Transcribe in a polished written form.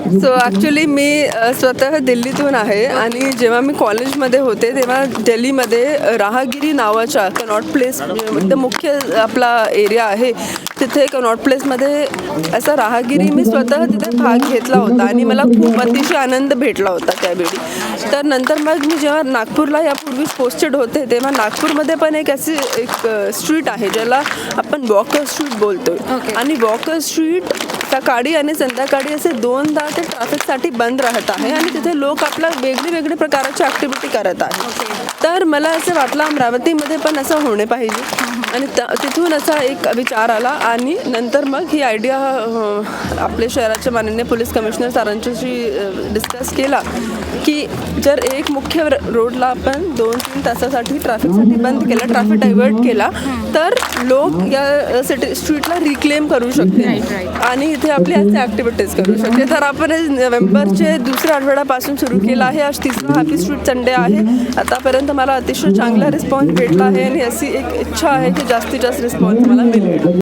So actually मी स्वतः दिल्लीतून आहे आणि जेव्हा मी कॉलेजमध्ये होते तेव्हा दिल्लीमध्ये राहगिरी नावाच्या कनॉट प्लेस एकदम मुख्य आपला एरिया आहे तिथे कनॉट प्लेसमध्ये असा राहगिरी मी स्वतः तिथे भाग घेतला होता आणि मला खूप अतिशय आनंद भेटला होता त्यावेळी. तर नंतर मग मी जेव्हा नागपूरला यापूर्वीच पोस्टेड होते तेव्हा नागपूरमध्ये पण एक स्ट्रीट आहे ज्याला आपण वॉकर स्ट्रीट बोलतो आणि वॉकर स्ट्रीट सकाळी आणि संध्याकाळी असे 2दा ते ट्रॅफिकसाठी बंद राहत आहे आणि तिथे लोक आपल्या वेगळे प्रकारची ॲक्टिव्हिटी करत आहेत. तर मला असं वाटलं अमरावतीमध्ये पण असं होणे पाहिजे आणि तिथून असा एक विचार आला आणि नंतर मग ही आयडिया आपल्या शहराचे माननीय पोलीस कमिशनर सरांच्याशी डिस्कस केला की जर एक मुख्य रोडला आपण 2-3 तासासाठी ट्रॅफिकसाठी बंद केला, ट्रॅफिक डायव्हर्ट केला तर लोक या स्ट्रीटला रिक्लेम करू शकते आणि इथे आपली असे ॲक्टिव्हिटीज करू शकते. तर आपण नोव्हेंबरचे दुसऱ्या आठवड्यापासून सुरू केलं आहे. आज 3रा हॅपी स्ट्रीट संडे आहे. आतापर्यंत मला अतिशय चांगला रिस्पॉन्स भेटला आहे आणि अशी एक इच्छा आहे की जास्तीत जास्त रिस्पॉन्स मला मिळेल.